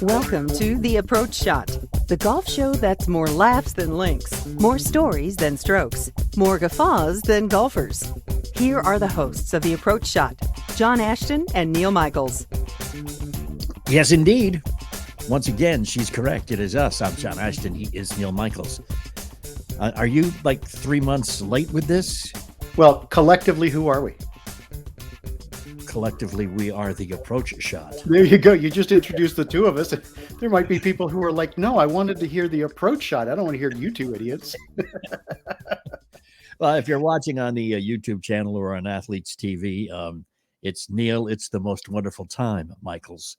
Welcome to The Approach Shot, the golf show that's more laughs than links, more stories than strokes, more guffaws than golfers. Here are the hosts of The Approach Shot, John Ashton and Neil Michaels. Yes, indeed. Once again, she's correct. It is us. I'm John Ashton. He is Neil Michaels. Are you like 3 months late with this? Well, collectively, who are we? Collectively, we are The Approach Shot. There you go. You just introduced the two of us. There might be people who are like, no, I wanted to hear The Approach Shot. I don't want to hear you two idiots. Well, if you're watching on the YouTube channel or on Athletes TV, it's Neil. It's the most wonderful time, Michaels.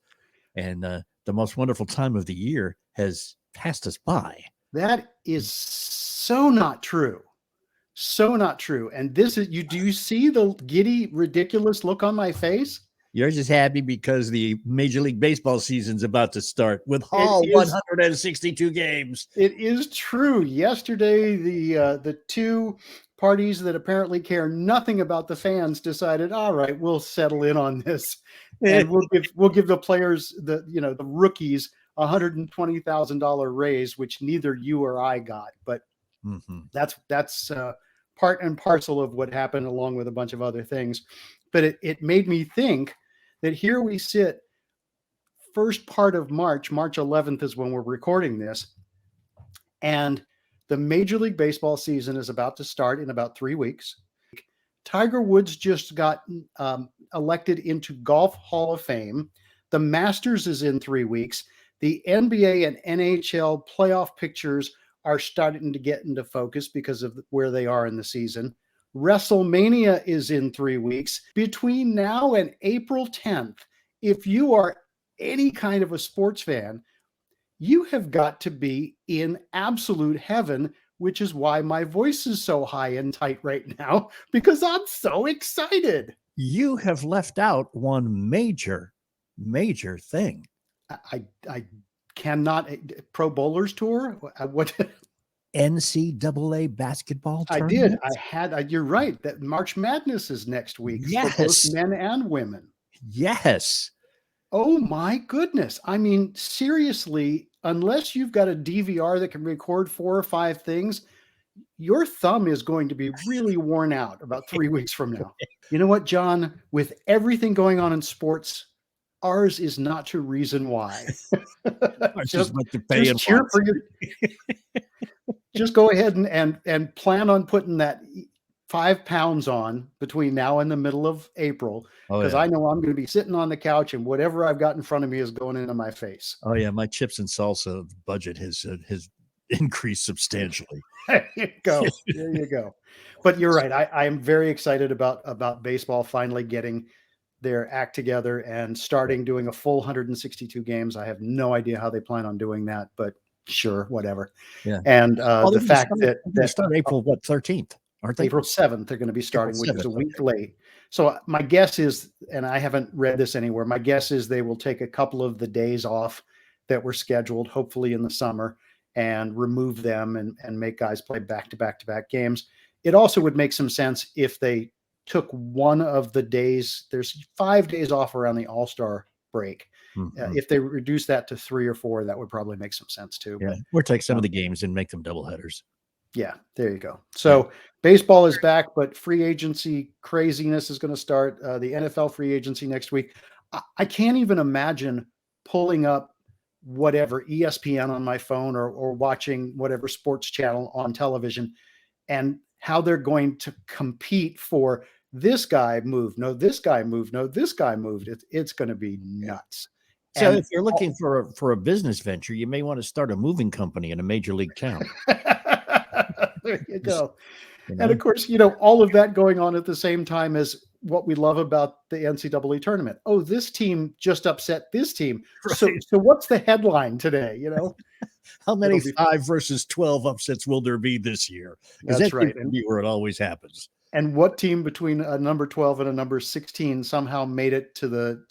And the most wonderful time of the year has passed us by. That is so not true. So not true. And this is, do you see the giddy, ridiculous look on my face? You're just happy because the Major League Baseball season's about to start with all 162 games. It is true. Yesterday, the two parties that apparently care nothing about the fans decided, all right, we'll settle in on this. And we'll give the players, the rookies, $120,000 raise, which neither you or I got. But that's part and parcel of what happened, along with a bunch of other things. But it made me think that here we sit, first part of March 11th is when we're recording this, and the Major League Baseball season is about to start in about 3 weeks. Tiger Woods just got elected into Golf Hall of Fame. The Masters is in 3 weeks. The NBA and NHL playoff pictures are starting to get into focus because of where they are in the season. WrestleMania is in 3 weeks. Between now and April 10th, if you are any kind of a sports fan, you have got to be in absolute heaven, which is why my voice is so high and tight right now, because I'm so excited. You have left out one major thing. I cannot. Pro Bowlers Tour? What? NCAA basketball tournament? I did. You're right. That March Madness is next week. Yes. For both men and women. Yes. Oh my goodness. I mean, seriously, unless you've got a DVR that can record 4 or 5 things, your thumb is going to be really worn out about 3 weeks from now. You know what, John? With everything going on in sports, ours is not to reason why. just cheer for you. Just go ahead and plan on putting that 5 pounds on between now and the middle of April, because I know I'm going to be sitting on the couch and whatever I've got in front of me is going into my face. Oh yeah, my chips and salsa budget has increased substantially. There you go. There you go. But you're right. I am very excited about baseball finally getting their act together and starting doing a full 162 games. I have no idea how they plan on doing that, but sure, whatever. Yeah. And the fact that start April 13th, aren't they? April 7th, they're going to be starting, which is a week late. So my guess is, and I haven't read this anywhere, my guess is they will take a couple of the days off that were scheduled, hopefully in the summer, and remove them and make guys play back-to-back-to-back games. It also would make some sense if they took one of the days. There's 5 days off around the All-Star break. If they reduce that to 3 or 4, that would probably make some sense too. Yeah, or take some of the games and make them doubleheaders. Yeah, there you go. So baseball is back, but free agency craziness is going to start. The NFL free agency next week. I can't even imagine pulling up whatever ESPN on my phone or watching whatever sports channel on television and how they're going to compete for this guy moved. No, this guy moved. No, this guy moved. It's going to be nuts. So if you're looking for a business venture, you may want to start a moving company in a major league town. There you go. And of course, all of that going on at the same time as what we love about the NCAA tournament. Oh, this team just upset this team. Right. So what's the headline today? How many 5 versus 12 upsets will there be this year? That's right. And where it always happens. And what team between a number 12 and a number 16 somehow made it to the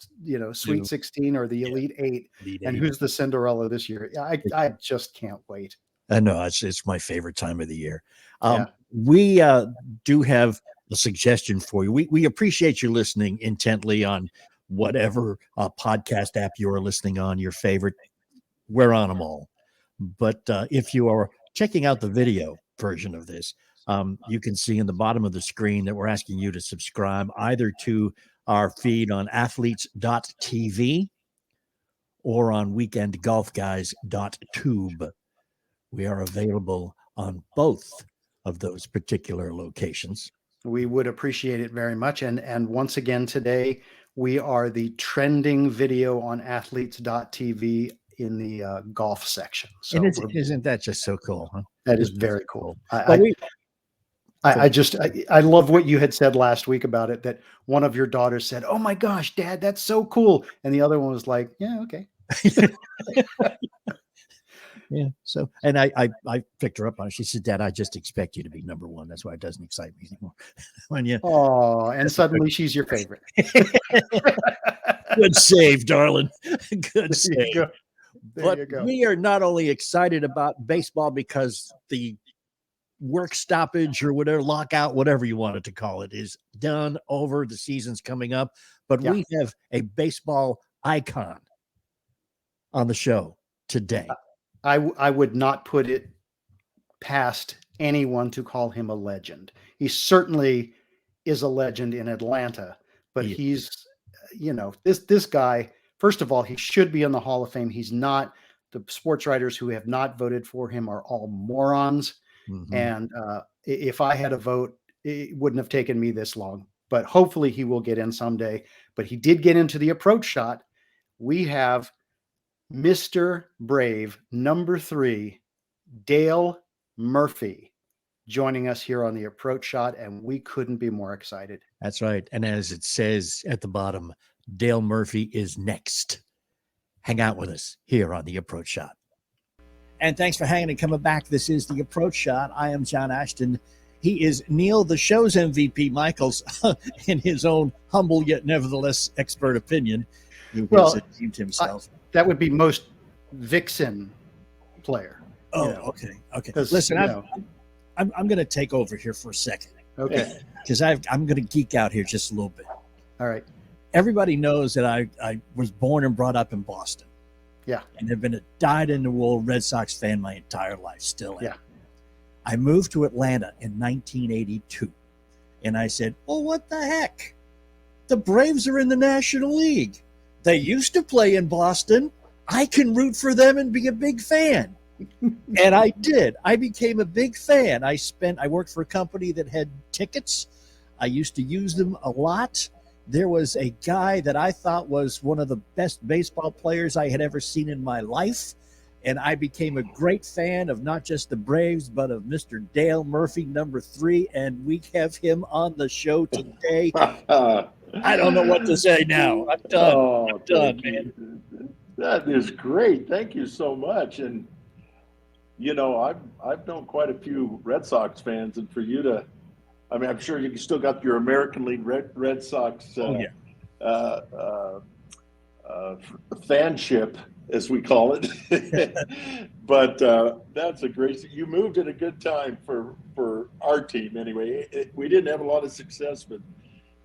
Sweet 16 or the Elite 8? And who's the Cinderella this year? I just can't wait. I know it's my favorite time of the year. We do have a suggestion for you. We appreciate you listening intently on whatever podcast app you are listening on, your favorite. we're on them all. But if you are checking out the video version of this, you can see in the bottom of the screen that we're asking you to subscribe either to our feed on athletes.tv or on weekendgolfguys.tube. We are available on both of those particular locations. We would appreciate it very much. And once again, today, we are the trending video on athletes.tv in the golf section. So and isn't that just so cool? Huh? That is very cool. I love what you had said last week about it, that one of your daughters said, "Oh my gosh, Dad, that's so cool." And the other one was like, "Yeah, okay." Yeah. So, and I picked her up on it. She said, "Dad, I just expect you to be number one. That's why it doesn't excite me anymore." When you, oh, and suddenly she's your favorite. Good save, darling. Good save. But we are not only excited about baseball because the work stoppage or whatever, lockout, whatever you wanted to call it, is done, over, the season's coming up, but we have a baseball icon on the show today. I would not put it past anyone to call him a legend. He certainly is a legend in Atlanta, but he's, this guy, first of all, he should be in the Hall of Fame. He's not. The sports writers who have not voted for him are all morons. Mm-hmm. And if I had a vote, it wouldn't have taken me this long, but hopefully he will get in someday. But he did get into the approach shot. We have Mr. Brave, number 3, Dale Murphy, joining us here on the approach shot, and we couldn't be more excited. That's right. And as it says at the bottom, Dale Murphy is next. Hang out with us here on the approach shot. And thanks for hanging and coming back. This is the approach shot. I am John Ashton. He is Neil, the show's MVP, Michaels, in his own humble yet nevertheless expert opinion. He has esteemed himself. That would be most Vixen player. Oh, okay. Listen, I'm going to take over here for a second. Okay. Because I'm going to geek out here just a little bit. All right. Everybody knows that I was born and brought up in Boston. Yeah. And have been a dyed-in-the-wool Red Sox fan my entire life, still am. Yeah. I moved to Atlanta in 1982. And I said, well, what the heck? The Braves are in the National League. They used to play in Boston. I can root for them and be a big fan. And I did. I became a big fan. I worked for a company that had tickets. I used to use them a lot. There was a guy that I thought was one of the best baseball players I had ever seen in my life. And I became a great fan of not just the Braves, but of Mr. Dale Murphy, number 3. And we have him on the show today. I don't know what to say now. I'm done. I'm done, man. That is great. Thank you so much. And, I've known quite a few Red Sox fans. And for you to, I'm sure you still got your American League Red Sox fanship, as we call it. But that's a great. You moved at a good time for our team, anyway. We didn't have a lot of success, but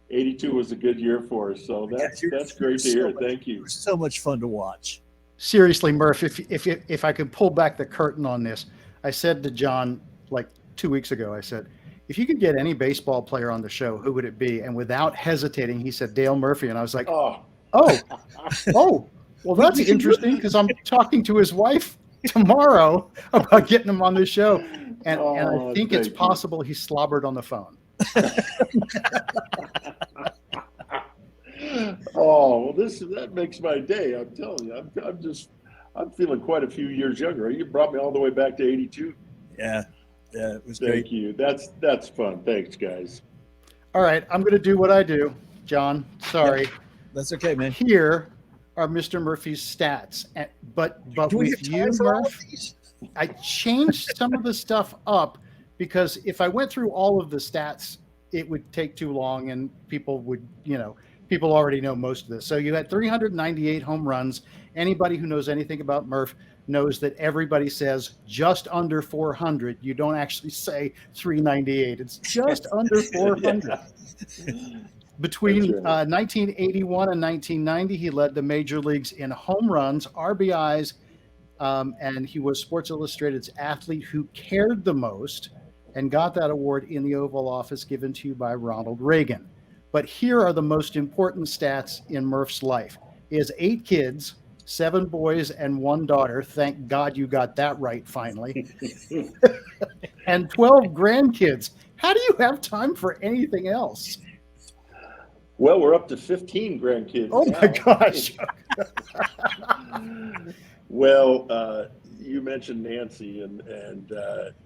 82 was a good year for us. So that's great to hear. Thank you. It was so much fun to watch. Seriously, Murph, if I could pull back the curtain on this, I said to John like 2 weeks ago, I said, if you could get any baseball player on the show, who would it be? And without hesitating, he said Dale Murphy. And I was like, oh, well, that's interesting, because I'm talking to his wife tomorrow about getting him on the show. And I think it's possible he slobbered on the phone. Oh, well, that makes my day. I'm telling you, I'm feeling quite a few years younger. You brought me all the way back to 82. Yeah, it was great. Thank you. That's fun. Thanks, guys. All right, I'm going to do what I do, John. Sorry. Yeah, that's okay, man. Here are Mr. Murphy's stats, but with you, Murph, I changed some of the stuff up, because if I went through all of the stats, it would take too long, and people would, people already know most of this. So you had 398 home runs. Anybody who knows anything about Murph knows that everybody says just under 400. You don't actually say 398. It's just under 400. Between 1981 and 1990, he led the major leagues in home runs, RBIs, and he was Sports Illustrated's athlete who cared the most, and got that award in the Oval Office given to you by Ronald Reagan. But here are the most important stats in Murph's life. He has 8 kids, 7 boys and 1 daughter. Thank God you got that right finally. And 12 grandkids. How do you have time for anything else? Well, we're up to 15 grandkids. Oh now. my gosh. Well, you mentioned Nancy, and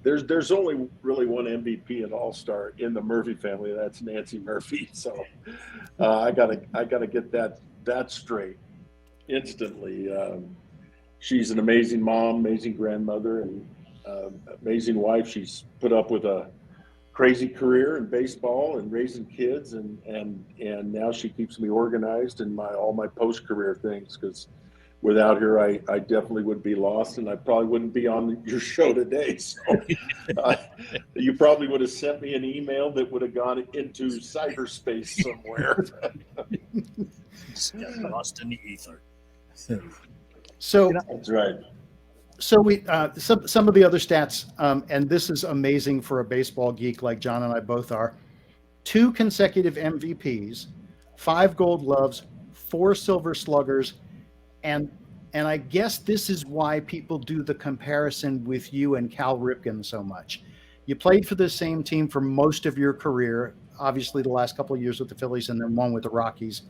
there's only really one MVP and All-Star in the Murphy family. That's Nancy Murphy. So I gotta get that straight instantly. She's an amazing mom, amazing grandmother, and amazing wife. She's put up with a crazy career in baseball and raising kids, and now she keeps me organized in all my post-career things, because without her, I definitely would be lost, and I probably wouldn't be on your show today. So you probably would have sent me an email that would have gone into cyberspace somewhere. Just got lost in the ether. So that's right. So we some of the other stats, and this is amazing for a baseball geek like John and I both are. 2 consecutive MVPs, 5 Gold Gloves, 4 Silver Sluggers, and I guess this is why people do the comparison with you and Cal Ripken so much. You played for the same team for most of your career, obviously the last couple of years with the Phillies and then one with the Rockies.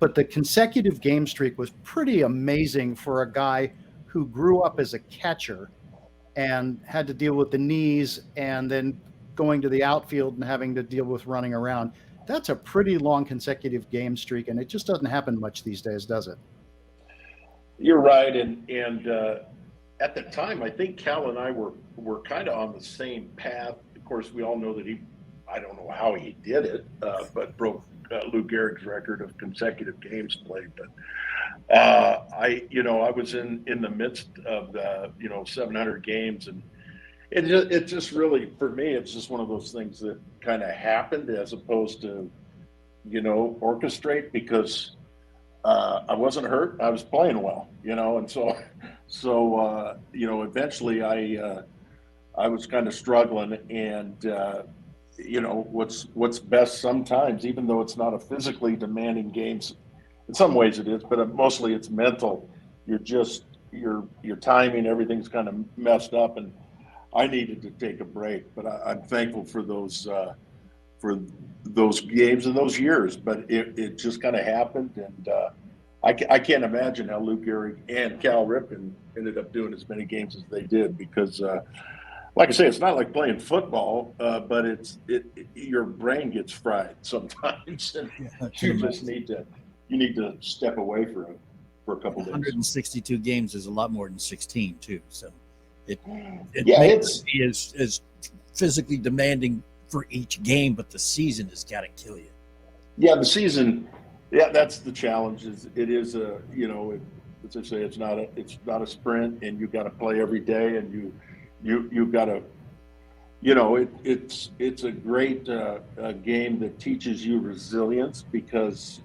But the consecutive game streak was pretty amazing for a guy who grew up as a catcher and had to deal with the knees and then going to the outfield and having to deal with running around. That's a pretty long consecutive game streak, and it just doesn't happen much these days, does it? You're right, and at the time, I think Cal and I were kind of on the same path. Of course, we all know that I don't know how he did it, but broke Lou Gehrig's record of consecutive games played. But I was in the midst of the 700 games, and it just really, for me, it's just one of those things that kind of happened as opposed to orchestrate, because I wasn't hurt. I was playing well, and so eventually I was kind of struggling, and what's best sometimes, even though it's not a physically demanding games, in some ways it is, but mostly it's mental. You're just your timing, everything's kind of messed up, and I needed to take a break. But I'm thankful for those games and those years. But it just kind of happened, and I can't imagine how Lou Gehrig and Cal Ripken ended up doing as many games as they did, because like I say, it's not like playing football, but your brain gets fried sometimes, and you just need to step away for a couple days. 162 games is a lot more than 16 too, so it be as physically demanding for each game, but the season has got to kill you. Yeah, the season. Yeah, that's the challenge. It is as I say, it's not a sprint, and you got to play every day, and you got to, it's a great game that teaches you resilience, because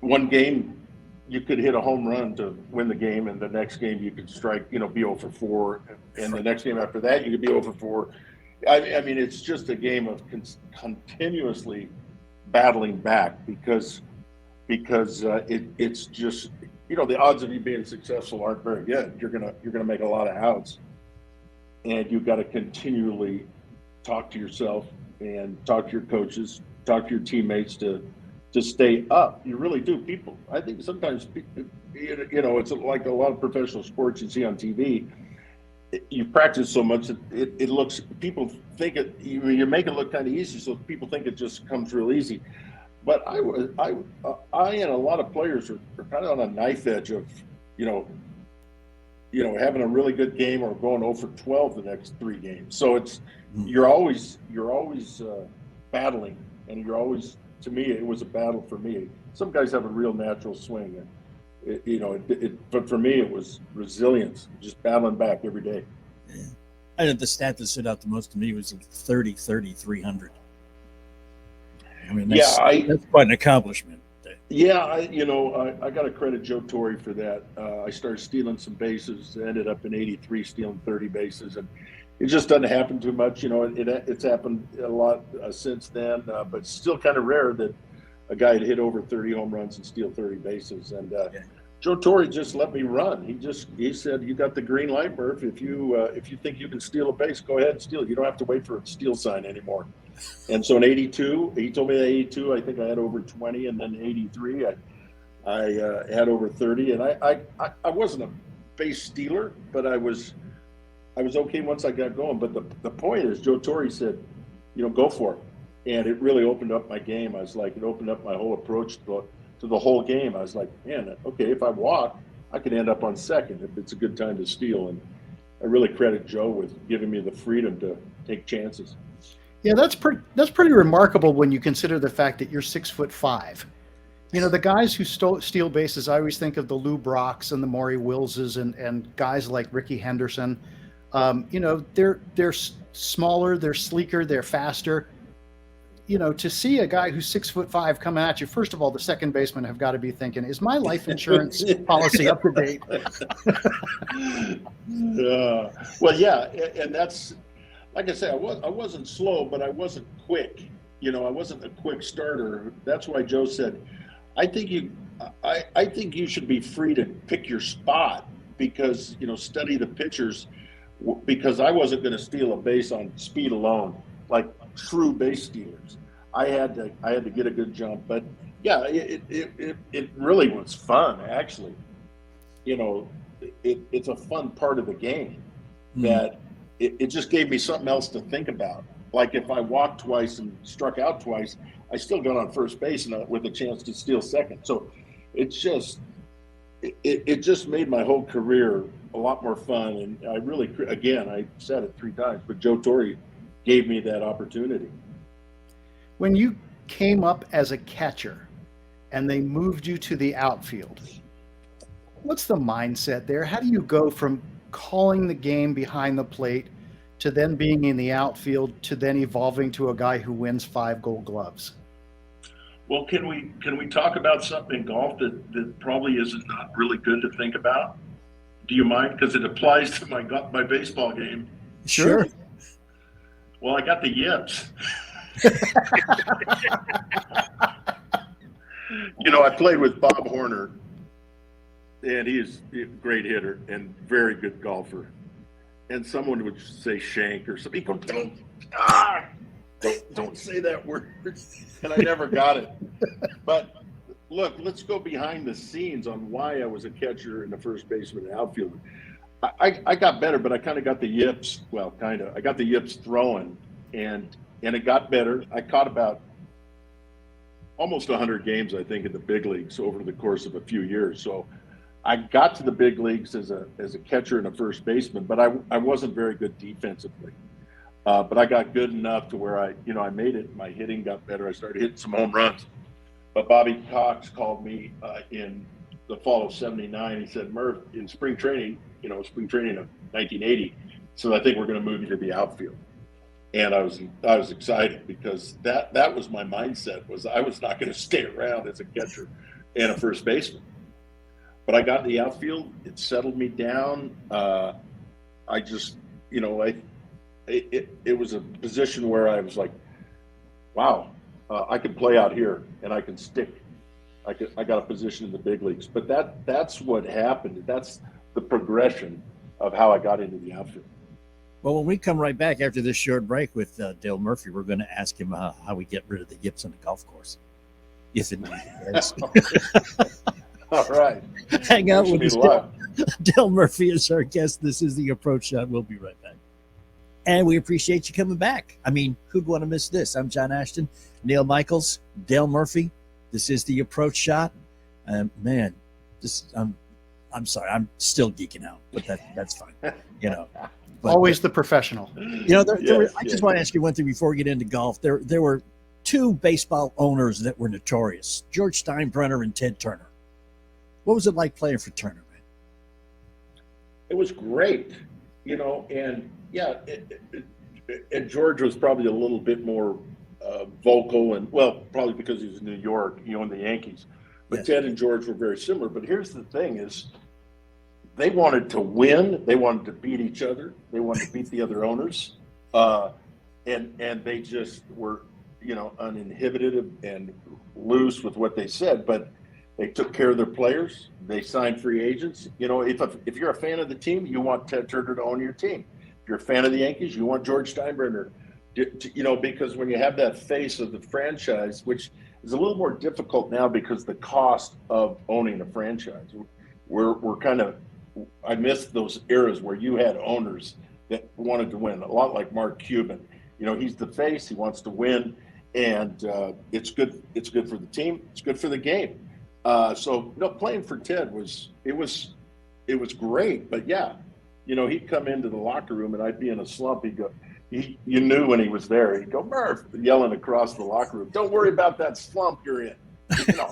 one game you could hit a home run to win the game, and the next game you could strike, be 0 for 4, and the next game after that you could be 0 for 4. I mean, it's just a game of continuously battling back, because it's just, the odds of you being successful aren't very good. You're gonna make a lot of outs, and you've got to continually talk to yourself and talk to your coaches, talk to your teammates to stay up. You really do. People, I think sometimes, it's like a lot of professional sports you see on TV. You practice so much that it looks, people think you make it look kind of easy, so people think it just comes real easy. But I and a lot of players are kind of on a knife edge of, having a really good game or going 0 for 12 the next 3 games. So you're always battling, and you're always, to me, it was a battle for me. Some guys have a real natural swing, and but for me, it was resilience, just battling back every day. Yeah. I think the stat that stood out the most to me was 30-30-300. I mean, that's quite an accomplishment. Yeah, I got to credit Joe Torre for that. I started stealing some bases, ended up in '83 stealing 30 bases, and it just doesn't happen too much. It's happened a lot since then, but still kind of rare that a guy had hit over 30 home runs and steal 30 bases. And Joe Torre just let me run. He said, "You got the green light, Murph. If you think you can steal a base, go ahead and steal. You don't have to wait for a steal sign anymore." And so in '82, he told me that '82, I think I had over 20, and then '83, I had over 30. And I wasn't a base stealer, but I was okay once I got going. But the point is, Joe Torre said, go for it, and it really opened up my game. I was like, it opened up my whole approach to the whole game. I was like, man, okay, if I walk, I could end up on second if it's a good time to steal. And I really credit Joe with giving me the freedom to take chances. Yeah, that's pretty remarkable when you consider the fact that you're 6'5". The guys who steal bases, I always think of the Lou Brocks and the Maury Willses and guys like Ricky Henderson. They're smaller, they're sleeker, they're faster. To see a guy who's 6'5" coming at you, first of all, the second baseman have got to be thinking, is my life insurance policy up to date? Well, yeah, and that's, like I say, I wasn't slow, but I wasn't quick. I wasn't a quick starter. That's why Joe said, I think you should be free to pick your spot because, study the pitchers, because I wasn't going to steal a base on speed alone, like true base stealers. I had to get a good jump, but yeah, it really was fun, actually. It's a fun part of the game that it just gave me something else to think about. Like if I walked twice and struck out twice, I still got on first base and with a chance to steal second. So it just made my whole career a lot more fun. And I really, again, I said it 3 times, but Joe Torre gave me that opportunity. When you came up as a catcher and they moved you to the outfield, what's the mindset there? How do you go from calling the game behind the plate to then being in the outfield to then evolving to a guy who wins 5 Gold Gloves? Well, can we talk about something in golf that probably isn't not really good to think about? Do you mind? Because it applies to my baseball game. Sure. Well, I got the yips. I played with Bob Horner, and he is a great hitter and very good golfer. And someone would say shank or something. He'd go, don't say that word. And I never got it. But look, let's go behind the scenes on why I was a catcher and a first baseman and outfielder. I got better, but I kind of got the yips. Well, kind of. I got the yips throwing, and it got better. I caught about almost 100 games, I think, in the big leagues over the course of a few years. So I got to the big leagues as a catcher and a first baseman, but I wasn't very good defensively. But I got good enough to where I made it. My hitting got better. I started hitting some home runs. But Bobby Cox called me in the fall of '79. He said, "Murph, in spring training of 1980, so I think we're going to move you to the outfield." And I was excited because that was my mindset, was I was not going to stay around as a catcher and a first baseman. But I got in the outfield. It settled me down. I just, it was a position where I was like, wow, I can play out here and I can stick. I got a position in the big leagues. But that's what happened. That's the progression of how I got into the outfield. Well, when we come right back after this short break with Dale Murphy, we're going to ask him how we get rid of the yips on the golf course. If it is. All right. Hang out with us. Dale Murphy is our guest. This is The Approach Shot. We'll be right back. And we appreciate you coming back. I mean, who'd want to miss this? I'm John Ashton, Neil Michaels, Dale Murphy. This is The Approach Shot. Man, I'm sorry. I'm still geeking out, but that's fine. But, always the professional. I just want to ask you one thing before we get into golf. There were 2 baseball owners that were notorious, George Steinbrenner and Ted Turner. What was it like playing for Turner, man? It was great, and yeah, and George was probably a little bit more vocal, and well, probably because he was in New York, and the Yankees. But Ted and George were very similar. But here's the thing is they wanted to win. They wanted to beat each other. They wanted to beat the other owners. And they just were, uninhibited and loose with what they said. But they took care of their players. They signed free agents. If you're a fan of the team, you want Ted Turner to own your team. If you're a fan of the Yankees, you want George Steinbrenner because when you have that face of the franchise, which is a little more difficult now because the cost of owning a franchise, we're kind of, I miss those eras where you had owners that wanted to win, a lot like Mark Cuban. He's the face, he wants to win, and it's good for the team, it's good for the game. Playing for Ted was great, but he'd come into the locker room and I'd be in a slump. He'd go, you knew when he was there. He'd go, Murph, yelling across the locker room, don't worry about that slump you're in.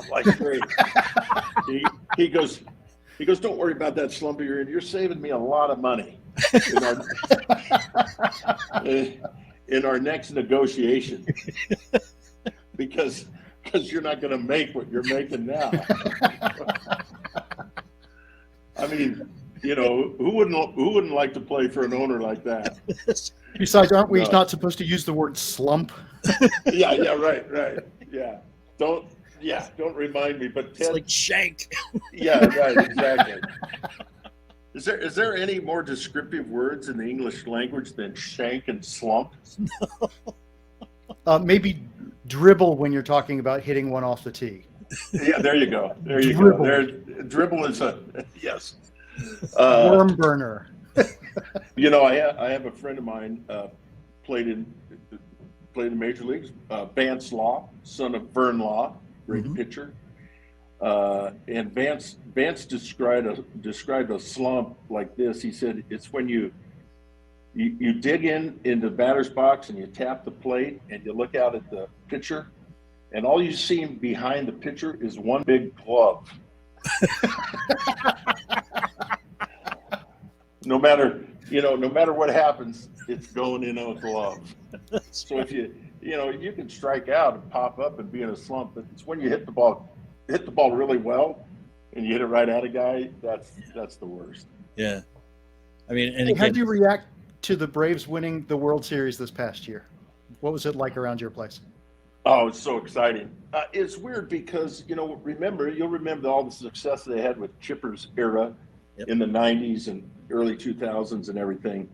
Like great. He goes, don't worry about that slump you're in. You're saving me a lot of money in our next negotiation because you're not going to make what you're making now. I mean, who wouldn't like to play for an owner like that? Besides, aren't we not supposed to use the word slump? Yeah, right. Yeah. Don't remind me, but Ted, it's like shank. Yeah, right, exactly. Is there any more descriptive words in the English language than shank and slump? Maybe dribble when you're talking about hitting one off the tee. Yeah, there you go. Dribble. Dribble is yes. Worm burner. I have a friend of mine played in major leagues. Vance Law, son of Vern Law, great pitcher. And Vance described a slump like this. He said it's when you dig into the batter's box and you tap the plate and you look out at the pitcher, and all you see behind the pitcher is one big glove. No matter what happens, it's going in a glove. So if you can strike out and pop up and be in a slump, but it's when you hit the ball really well and you hit it right at a guy, that's the worst. Yeah. I mean, and how do you react to the Braves winning the World Series this past year? What was it like around your place? Oh, it's so exciting. It's weird because, you'll remember all the success they had with Chipper's era in the 90s and early 2000s and everything.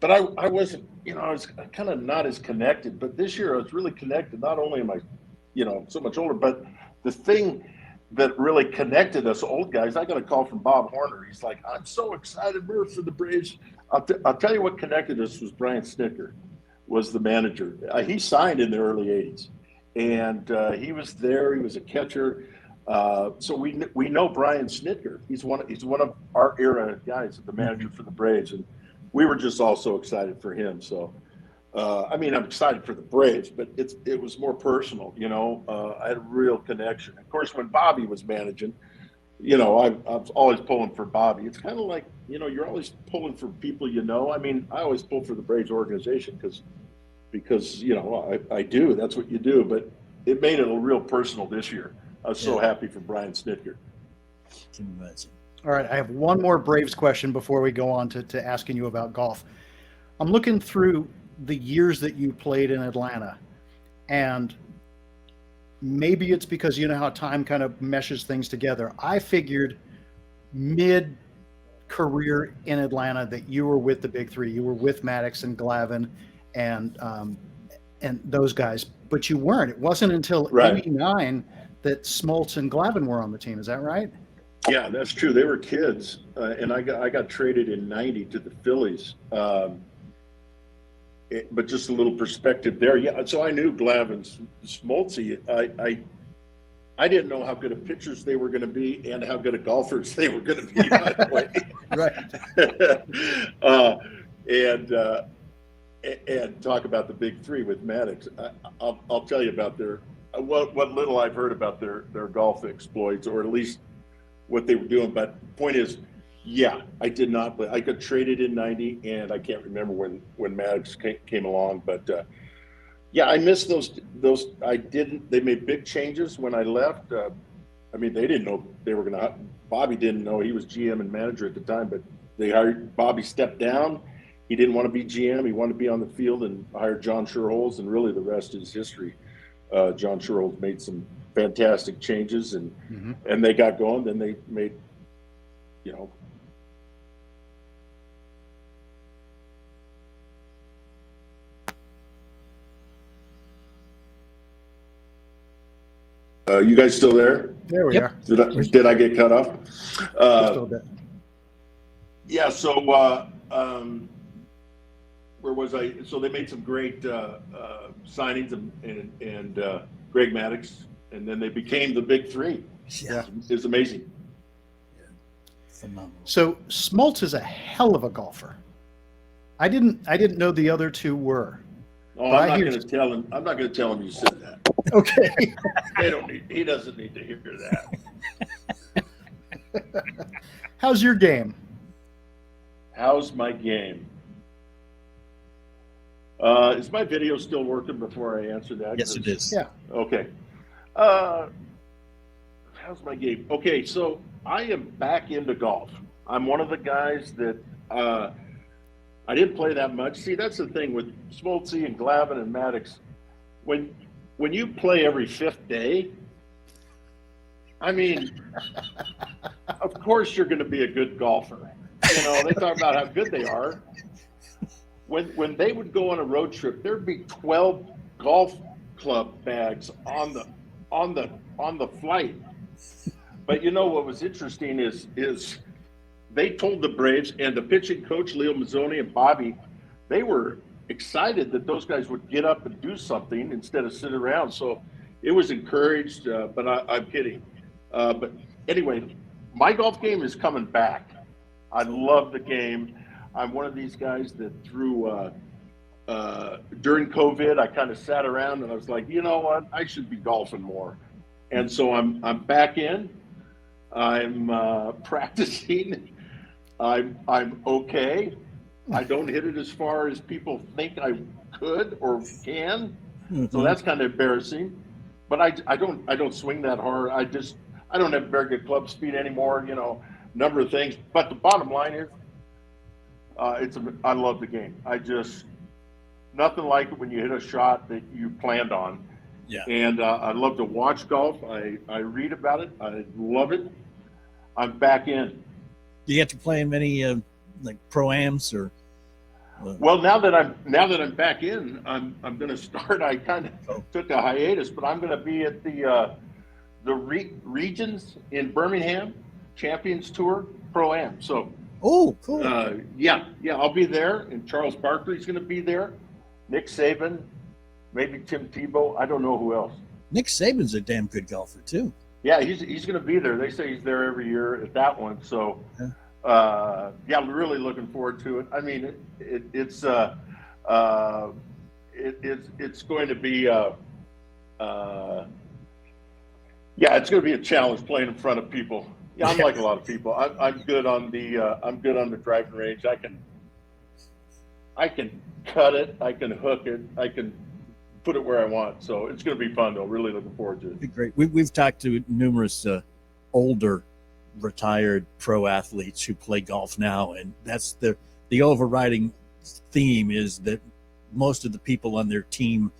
But I wasn't, I was kind of not as connected. But this year I was really connected. Not only am I, so much older, but the thing that really connected us old guys, I got a call from Bob Horner. He's like, I'm so excited, Murph, for the Braves. I'll tell you what connected us was Brian Snitker was the manager. He signed in the early 80s. And he was there. He was a catcher. So we know Brian Snitker. He's one of our era guys, the manager for the Braves, and we were just all so excited for him. So, I'm excited for the Braves, but it was more personal. I had a real connection. Of course, when Bobby was managing, I was always pulling for Bobby. It's kind of like you're always pulling for people. I always pull for the Braves organization because I do. That's what you do. But it made it a real personal this year. I was so happy for Brian Snitker. All right, I have one more Braves question before we go on to asking you about golf. I'm looking through the years that you played in Atlanta, and maybe it's because how time kind of meshes things together. I figured mid-career in Atlanta that you were with the big three. You were with Maddox and Glavine and those guys, but you weren't. It wasn't until '89 that Smoltz and Glavine were on the team. Is that right? Yeah, that's true. They were kids, and I got traded in '90 to the Phillies. But just a little perspective there. Yeah, so I knew Glavine, Smoltzy. I didn't know how good of pitchers they were going to be and how good of golfers they were going to be, by the way. Right. And talk about the big three with Maddox. I'll tell you about what little I've heard about their golf exploits, or at least what they were doing. But the point is, yeah, I did not play. I got traded in '90, and I can't remember when Maddox came along. But yeah, I missed those. I didn't. They made big changes when I left. I mean, they didn't know they were going to. Bobby didn't know, he was GM and manager at the time, but they hired Bobby. Stepped down. He didn't want to be GM. He wanted to be on the field, and hired John Sherholz, and really the rest is history. John Sherholz made some fantastic changes, and they got going. Then they made, you know. You guys still there? There we are. Did I get cut off? Still there. Yeah. So where was I? So they made some great signings and Greg Maddux, and then they became the big three. Yeah, it's amazing. Yeah. Phenomenal. So Smoltz is a hell of a golfer. I didn't know the other two were. Oh, I'm not going to tell him. I'm not going to tell him you said that. Okay. He doesn't need to hear that. How's your game? How's my game? Is my video still working before I answer that? Yes, it is. Yeah. Okay. How's my game? Okay, so I am back into golf. I'm one of the guys that I didn't play that much. See, that's the thing with Smoltz and Glavine and Maddux. When you play every fifth day, I mean, of course you're going to be a good golfer. You know, they talk about how good they are. When they would go on a road trip, there'd be 12 golf club bags on the flight. But you know what was interesting is they told the Braves and the pitching coach Leo Mazzoni and Bobby, they were excited that those guys would get up and do something instead of sit around. So it was encouraged, but I'm kidding. But anyway, my golf game is coming back. I love the game. I'm one of these guys that through during COVID, I kind of sat around and I was like, you know what, I should be golfing more. And so I'm back in. I'm practicing. I'm okay. I don't hit it as far as people think I could or can. So that's kind of embarrassing. But I don't swing that hard. I don't have very good club speed anymore, you know, number of things. But the bottom line is I love the game. Nothing like it when you hit a shot that you planned on. Yeah. And I love to watch golf. I read about it. I love it. I'm back in. Do you have to play in many like pro-ams or? Well, now that I'm back in, I'm going to start. I kind of took a hiatus, but I'm going to be at the Regions in Birmingham Champions Tour Pro-Am. So. Oh, cool. Yeah, I'll be there, and Charles Barkley's going to be there. Nick Saban, maybe Tim Tebow. I don't know who else. Nick Saban's a damn good golfer too. Yeah, he's going to be there. They say he's there every year at that one. So, I'm really looking forward to it. I mean, it's going to be it's going to be a challenge playing in front of people. Yeah, I'm like a lot of people. I'm good on the driving range. I can cut it. I can hook it. I can put it where I want. So it's going to be fun, though. Really looking forward to it. It'd be great. We've talked to numerous older retired pro athletes who play golf now, and that's the overriding theme is that most of the people on their team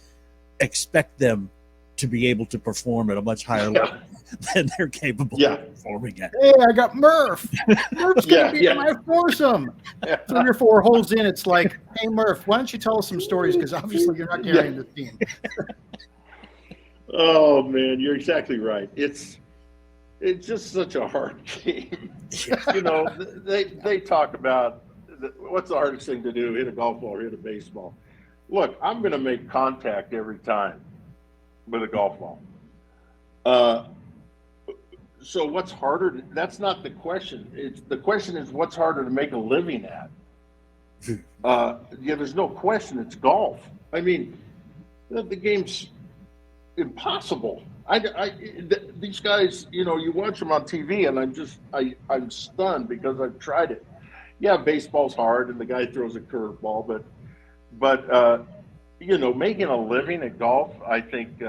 expect them to be able to perform at a much higher level than they're capable of performing at. Hey, I got Murph. Murph's going to be my foursome. 3 or 4 holes in, it's like, hey, Murph, why don't you tell us some stories? Because obviously you're not carrying the team. Oh, man, you're exactly right. It's just such a hard game. You know, they talk about what's the hardest thing to do, hit a golf ball or hit a baseball. Look, I'm going to make contact every time with a golf ball. So what's harder? That's not the question. The question is what's harder to make a living at? There's no question. It's golf. I mean, the game's impossible. These guys, you know, you watch them on TV, and I'm stunned because I've tried it. Yeah, baseball's hard, and the guy throws a curveball, but you know, making a living at golf, I think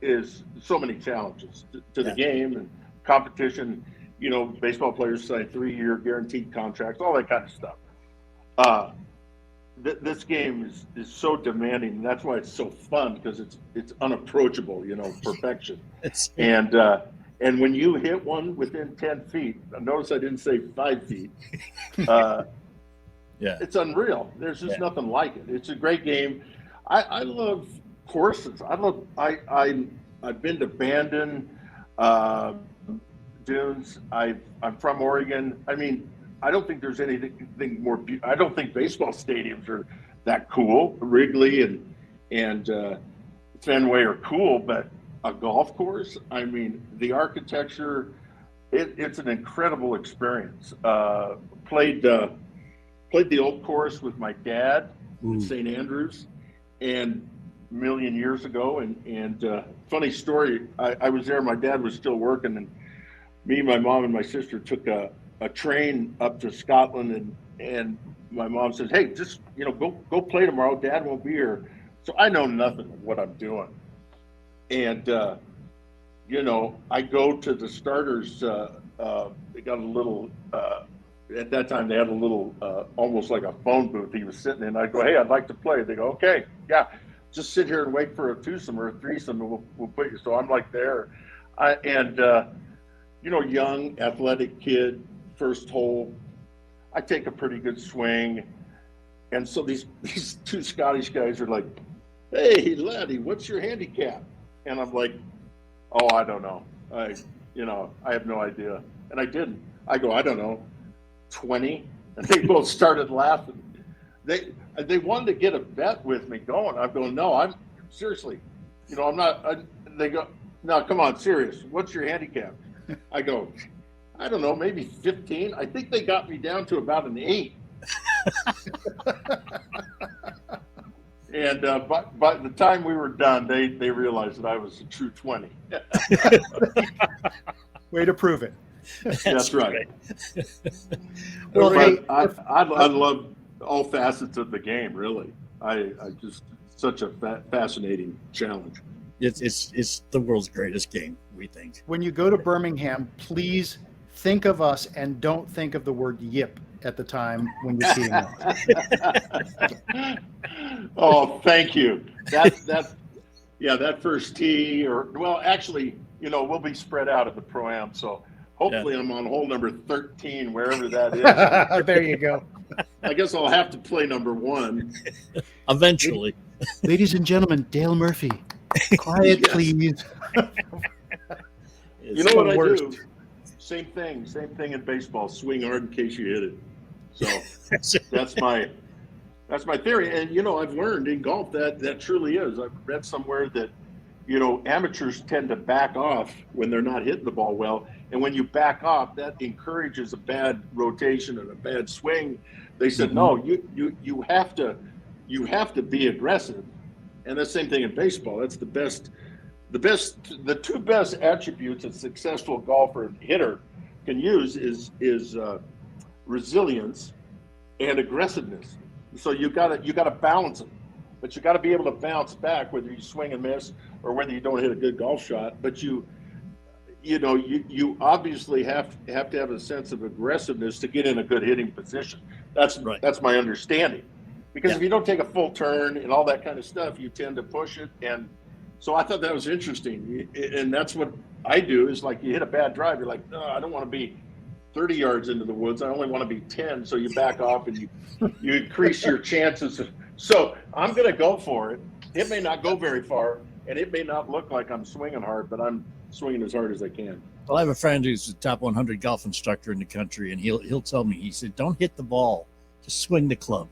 is so many challenges to the game and competition. You know, baseball players sign 3-year guaranteed contracts, all that kind of stuff. This game is so demanding, and that's why it's so fun, because it's unapproachable, you know, perfection. And when you hit one within 10 feet, notice I didn't say 5 feet. It's unreal. There's just nothing like it. It's a great game. I love courses. I've been to Bandon, Dunes. I'm from Oregon. I mean, I don't think there's anything more. I don't think baseball stadiums are that cool. Wrigley and Fenway are cool, but a golf course, I mean, the architecture, it's an incredible experience. Played the old course with my dad in St. Andrews, and a million years ago. And funny story, I was there. My dad was still working, and me, my mom, and my sister took a train up to Scotland, and my mom says, "Hey, just go play tomorrow. Dad won't be here." So I know nothing of what I'm doing, and I go to the starters. They got a little. At that time, they had a little, almost like a phone booth he was sitting in. I go, "Hey, I'd like to play." They go, "Okay, yeah, just sit here and wait for a twosome or a threesome, and we'll put you." So I'm like there, young, athletic kid, first hole. I take a pretty good swing, and so these two Scottish guys are like, "Hey, laddie, what's your handicap?" And I'm like, "Oh, I don't know. I have no idea." And I didn't. I go, "I don't know. 20," and they both started laughing. They wanted to get a bet with me going. I'm going, "No, I'm seriously, I'm not." They go, "No, come on, serious. What's your handicap?" I go, "I don't know, maybe 15." I think they got me down to about an 8. And by the time we were done, they realized that I was a true 20. Way to prove it. That's right. Well, I love all facets of the game, really. I just such a fascinating challenge. It's the world's greatest game, we think. When you go to Birmingham, please think of us and don't think of the word "yip" at the time when you're teeing up. Oh, thank you. That first tee, actually, we'll be spread out at the Pro-Am, so hopefully I'm on hole number 13, wherever that is. There you go. I guess I'll have to play number 1. Eventually. Ladies and gentlemen, Dale Murphy. Quiet, please. You know what I do? Same thing in baseball. Swing hard in case you hit it. So that's my theory. And I've learned in golf that truly is. I've read somewhere that amateurs tend to back off when they're not hitting the ball well, and when you back off, that encourages a bad rotation and a bad swing. They said, "No, you have to be aggressive." And the same thing in baseball. That's the two best attributes a successful golfer and hitter can use is resilience and aggressiveness. So you gotta balance them, but you got to be able to bounce back, whether you swing and miss or whether you don't hit a good golf shot. But you obviously have to have a sense of aggressiveness to get in a good hitting position. That's right. That's my understanding. Because if you don't take a full turn and all that kind of stuff, you tend to push it. And so I thought that was interesting. And that's what I do, is like you hit a bad drive, you're like, "No, I don't want to be 30 yards into the woods. I only want to be 10. So you back off and you increase your chances. So I'm going to go for it. It may not go very far, and it may not look like I'm swinging hard, but I'm swinging as hard as I can." Well, I have a friend who's the top 100 golf instructor in the country, and he'll tell me, he said, "Don't hit the ball, just swing the club."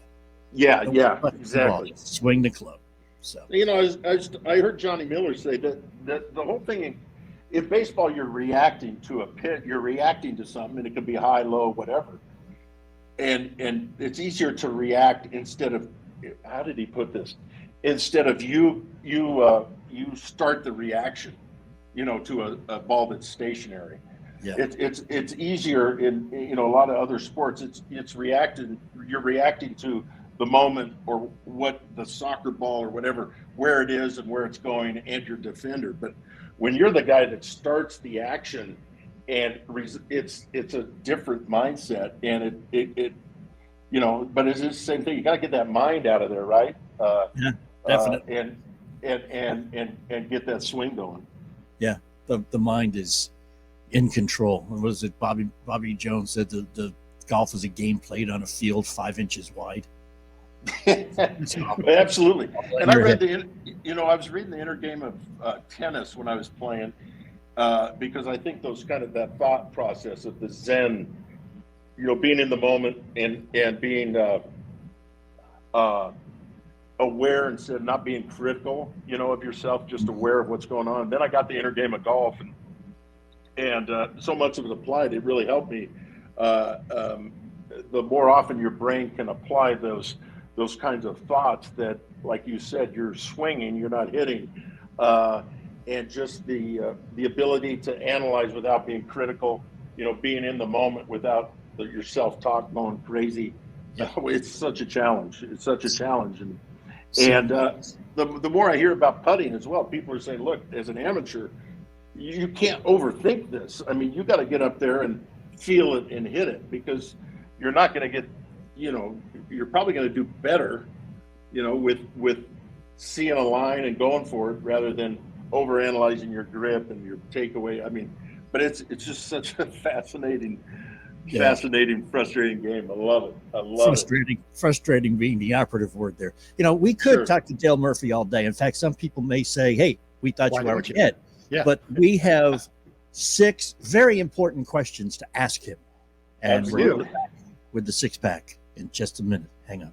Yeah, exactly. Swing the club. So I heard Johnny Miller say that the whole thing in baseball, you're reacting to a pitch, you're reacting to something, and it could be high, low, whatever. And it's easier to react instead of, how did he put this? Instead of you start the reaction, to a ball that's stationary. Yeah. It's easier in a lot of other sports. It's reacting. You're reacting to the moment or what the soccer ball or whatever, where it is and where it's going, and your defender. But when you're the guy that starts the action, and it's a different mindset, and it you know, but it's the same thing. You got to get that mind out of there, right? Yeah, definitely. And get that swing going. Yeah, the mind is in control. What was it? Bobby Jones said the golf is a game played on a field 5 inches wide. Absolutely. And I read I was reading the inner game of tennis when I was playing, because I think those kind of that thought process of the Zen, you know, being in the moment and being aware instead of not being critical, you know, of yourself, just aware of what's going on. And then I got the inner game of golf, and so much of it applied. It really helped me. The more often your brain can apply those kinds of thoughts that, like you said, you're swinging, you're not hitting, and just the ability to analyze without being critical, you know, being in the moment without your self-talk going crazy. Yeah. It's such a challenge. It's such a challenge. And the more I hear about putting as well, people are saying, look, as an amateur, you can't overthink this. I mean, you got to get up there and feel it and hit it, because you're not going to get, you know, you're probably going to do better, you know, with seeing a line and going for it rather than overanalyzing your grip and your takeaway. I mean, but it's just such a fascinating, frustrating game. I love it. I love it. Frustrating being the operative word there. You know, we could talk to Dale Murphy all day. In fact, some people may say, hey, we thought you already did. Yeah. But we have 6 very important questions to ask him. And we're going to be back with the 6-pack in just a minute. Hang on.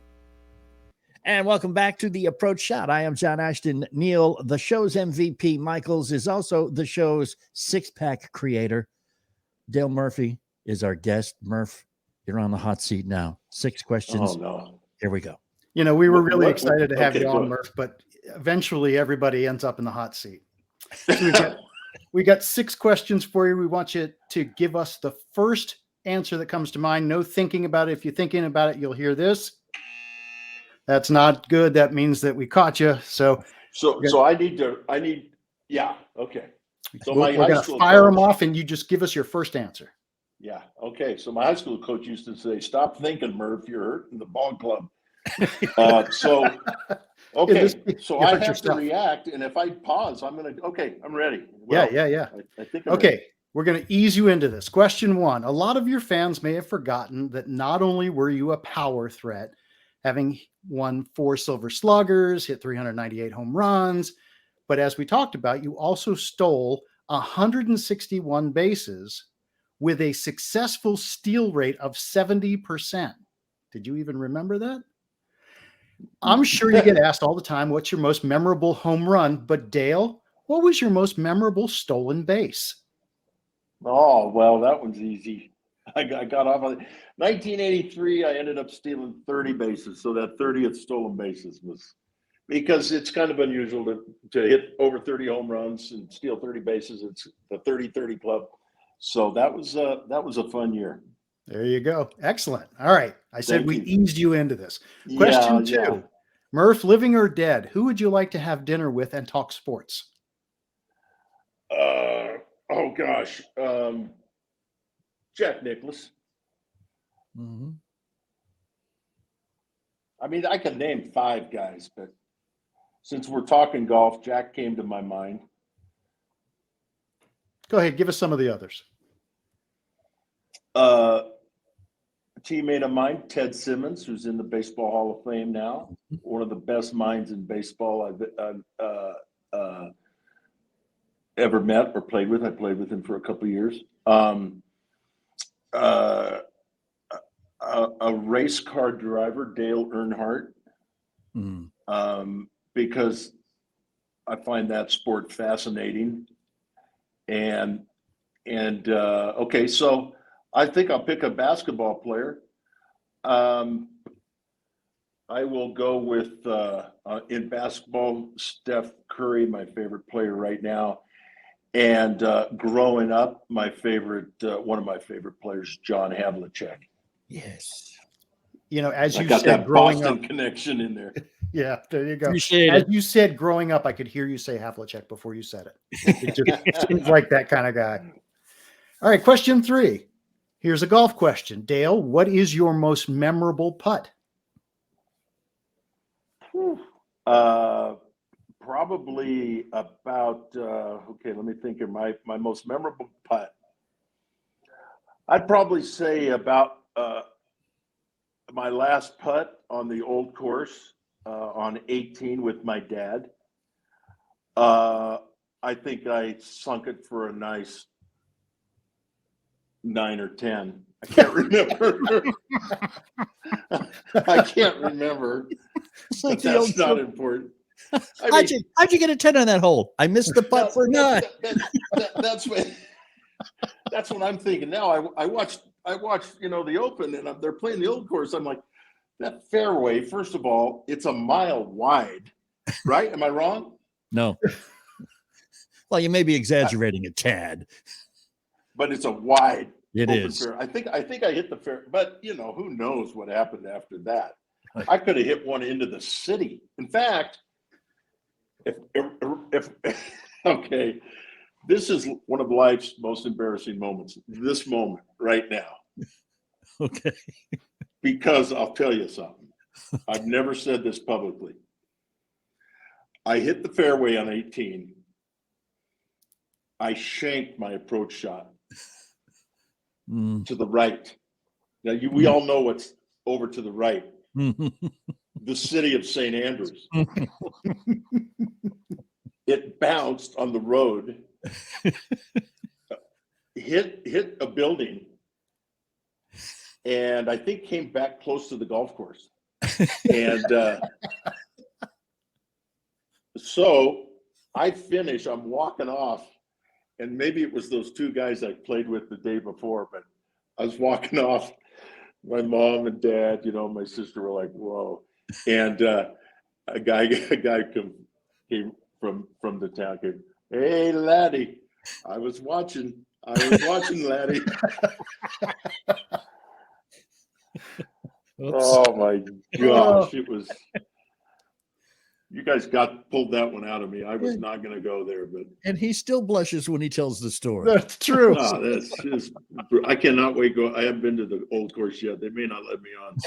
And welcome back to the Approach Shot. I am John Ashton. Neil, the show's MVP, Michaels, is also the show's 6-pack creator. Dale Murphy is our guest. Murph, you're on the hot seat now. 6 questions. Oh, no. Here we go. You know, we were really excited to have you on, Murph, but eventually everybody ends up in the hot seat. So we got 6 questions for you. We want you to give us the first answer that comes to mind. No thinking about it. If you're thinking about it, you'll hear this. That's not good. That means that we caught you. So I need. Yeah. Okay. So we're going to fire them off, and you just give us your first answer. Yeah. Okay. So my high school coach used to say, "Stop thinking, Murph. You're hurting the ball club." Okay. So I have to react, and if I pause, I'm going to. Okay, I'm ready. Well, yeah. I think. I'm ready. We're going to ease you into this. Question 1. A lot of your fans may have forgotten that not only were you a power threat, having won 4 Silver Sluggers, hit 398 home runs, but as we talked about, you also stole 161 bases with a successful steal rate of 70%. Did you even remember that? I'm sure you get asked all the time, what's your most memorable home run? But Dale, what was your most memorable stolen base? Oh, well, that one's easy. I got off on 1983. I ended up stealing 30 bases. So that 30th stolen bases was, because it's kind of unusual to hit over 30 home runs and steal 30 bases. It's the 30-30 club. So that was a fun year. There you go. Excellent. All right. I said we eased you into this. Question 2. Yeah. Murph, living or dead, who would you like to have dinner with and talk sports? Oh gosh. Jack Nicklaus. Mm-hmm. I mean, I can name 5 guys, but since we're talking golf, Jack came to my mind. Go ahead. Give us some of the others. A teammate of mine, Ted Simmons, who's in the Baseball Hall of Fame now, one of the best minds in baseball I've ever met or played with. I played with him for a couple of years. A race car driver, Dale Earnhardt, because I find that sport fascinating. And okay, so I think I'll pick a basketball player. I will go with in basketball, Steph Curry, my favorite player right now. And growing up, my favorite, one of my favorite players, John Havlicek. Yes. as I you got said, that growing Boston up. connection in there. Yeah, there you go. Appreciate As it. you said, growing up, I could hear you say Havlicek before you said it. It just seems like that kind of guy. All right, question 3. Here's a golf question. Dale, what is your most memorable putt? Probably about okay, let me think of my most memorable putt. I'd probably say about my last putt on the old course on 18 with my dad. I think I sunk it for a nice 9 or 10. I can't remember. I can't remember. It's like But the that's old not joke. important. How'd you get a 10 on that hole? I missed the putt for 9. That's what I'm thinking now. I watched the Open, and they're playing the old course. I'm like, that fairway, first of all, it's a mile wide, right? Am I wrong? No. Well, you may be exaggerating a tad. But it's a wide It open is. fair. I think I hit the fair, but who knows what happened after that. I could have hit one into the city. In fact, if okay, this is one of life's most embarrassing moments. This moment right now. Okay. Because I'll tell you something. I've never said this publicly. I hit the fairway on 18. I shanked my approach shot to the right. Now, we all know what's over to the right. The city of St. Andrews. It bounced on the road, hit a building, and I think came back close to the golf course. And so I finish, I'm walking off, and maybe it was those 2 guys I played with the day before, but I was walking off. My mom and dad, my sister were like, whoa. And a guy came from the town, came, hey, laddie, I was watching, laddie. Oh my gosh, it was. You guys pulled that one out of me. I was not going to go there, but. And he still blushes when he tells the story. That's true. Oh, that's just. I cannot wait. I haven't been to the old course yet. They may not let me on.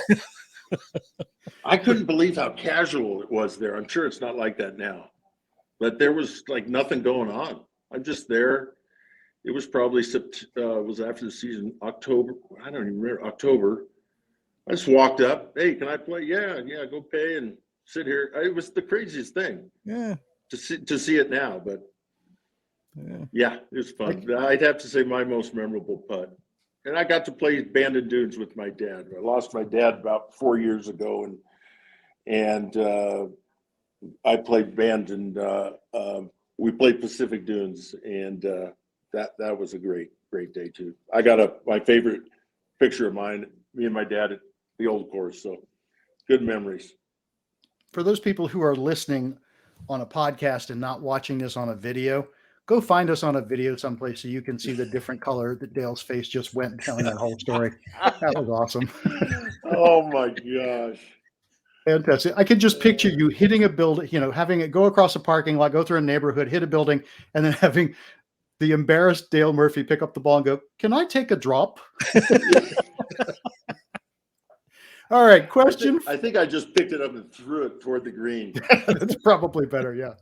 I couldn't believe how casual it was there. I'm sure it's not like that now, but there was like nothing going on. I'm just there. It was probably was after the season, October. I don't even remember October. I just walked up. Hey, can I play? Yeah, go pay and sit here. It was the craziest thing. Yeah. To see it now, but yeah, it was fun. I'd have to say my most memorable putt. And I got to play Bandon Dunes with my dad. I lost my dad about 4 years ago, and I played Bandon. We played Pacific Dunes, and that was a great day too. I got my favorite picture of mine, me and my dad at the old course. So good memories. For those people who are listening on a podcast and not watching this on a video, go find us on a video someplace so you can see the different color that Dale's face just went telling that whole story. That was awesome. Oh my gosh. Fantastic. I could just picture you hitting a building, having it go across a parking lot, go through a neighborhood, hit a building, and then having the embarrassed Dale Murphy pick up the ball and go, "Can I take a drop?" All right, question. I think I just picked it up and threw it toward the green. That's probably better, yeah.